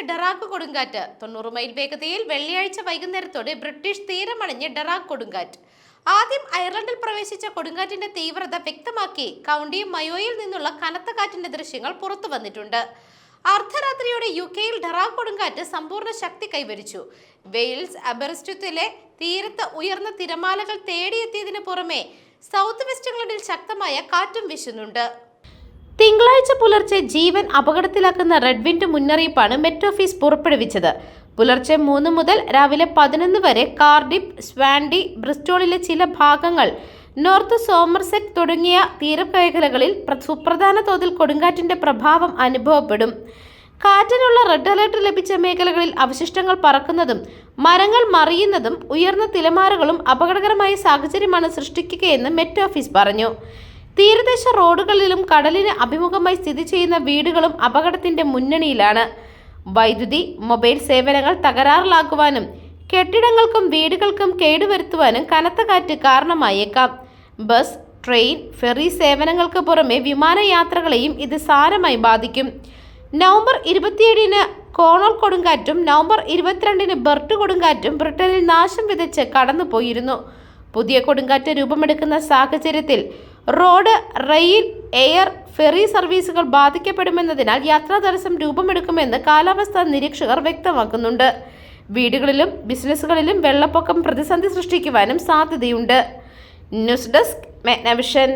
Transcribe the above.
ഡെറാക്ക് കൊടുങ്കാറ്റ്. 90 മൈൽ വേഗതയിൽ വെള്ളിയാഴ്ച വൈകുന്നേരത്തോടെ ബ്രിട്ടീഷ് തീരമണിഞ്ഞ് ഡെറാക്ക് കൊടുങ്കാറ്റ്. ആദ്യം അയർലൻഡിൽ പ്രവേശിച്ച കൊടുങ്കാറ്റിന്റെ തീവ്രത വ്യക്തമാക്കി കൗണ്ടി മയോയിൽ നിന്നുള്ള കനത്ത കാറ്റിന്റെ ദൃശ്യങ്ങൾ പുറത്തു വന്നിട്ടുണ്ട്. അർദ്ധരാത്രിയോടെ യുകെയിൽ ഡെറാക്ക് കൊടുങ്കാറ്റ് സമ്പൂർണ്ണ ശക്തി കൈവരിച്ചു. വെയിൽസ് അബെർസ്റ്റ്വിത്തിലെ തീരത്ത് ഉയർന്ന തിരമാലകൾ തേടിയെത്തിയതിനു പുറമെ സൗത്ത് വെസ്റ്റ് ഇംഗ്ലണ്ടിൽ ശക്തമായ കാറ്റും വീശുന്നുണ്ട്. തിങ്കളാഴ്ച പുലർച്ചെ ജീവൻ അപകടത്തിലാക്കുന്ന റെഡ് വിൻഡ് മുന്നറിയിപ്പാണ് മെറ്റ് ഓഫീസ് പുറപ്പെടുവിച്ചത്. പുലർച്ചെ 3 മുതൽ രാവിലെ 11 വരെ കാർഡിഫ്, സ്വാൻഡി, ബ്രിസ്റ്റോളിലെ ചില ഭാഗങ്ങൾ, നോർത്ത് സോമർസെറ്റ് തുടങ്ങിയ തീരമേഖലകളിൽ സുപ്രധാന തോതിൽ കൊടുങ്കാറ്റിന്റെ പ്രഭാവം അനുഭവപ്പെടും. കാറ്റിനുള്ള റെഡ് അലർട്ട് ലഭിച്ച മേഖലകളിൽ അവശിഷ്ടങ്ങൾ പറക്കുന്നതും മരങ്ങൾ മറിയുന്നതും ഉയർന്ന തിരമാലകളും അപകടകരമായ സാഹചര്യമാണ് സൃഷ്ടിക്കുകയെന്ന് മെറ്റ് ഓഫീസ് പറഞ്ഞു. തീരദേശ റോഡുകളിലും കടലിന് അഭിമുഖമായി സ്ഥിതി ചെയ്യുന്ന വീടുകളും അപകടത്തിന്റെ മുന്നണിയിലാണ്. വൈദ്യുതി, മൊബൈൽ സേവനങ്ങൾ തകരാറിലാക്കുവാനും കെട്ടിടങ്ങൾക്കും വീടുകൾക്കും കേടുവരുത്തുവാനും കനത്ത കാറ്റ് കാരണമായേക്കാം. ബസ്, ട്രെയിൻ, ഫെറി സേവനങ്ങൾക്ക് പുറമെ വിമാനയാത്രകളെയും ഇത് സാരമായി ബാധിക്കും. നവംബർ 27-ന് കോണോൾ കൊടുങ്കാറ്റും നവംബർ 22-ന് ബെർട്ട് കൊടുങ്കാറ്റും ബ്രിട്ടനിൽ നാശം വിതച്ച് കടന്നുപോയിരുന്നു. പുതിയ കൊടുങ്കാറ്റ് രൂപമെടുക്കുന്ന സാഹചര്യത്തിൽ റോഡ്, റെയിൽ, എയർ, ഫെറി സർവീസുകൾ ബാധിക്കപ്പെടുമെന്നതിനാൽ യാത്രാ തടസ്സം രൂപമെടുക്കുമെന്ന് കാലാവസ്ഥാ നിരീക്ഷകർ വ്യക്തമാക്കുന്നുണ്ട്. വീടുകളിലും ബിസിനസ്സുകളിലും വെള്ളപ്പൊക്കം പ്രതിസന്ധി സൃഷ്ടിക്കുവാനും സാധ്യതയുണ്ട്. News desk, മെഗ്നവിഷൻ.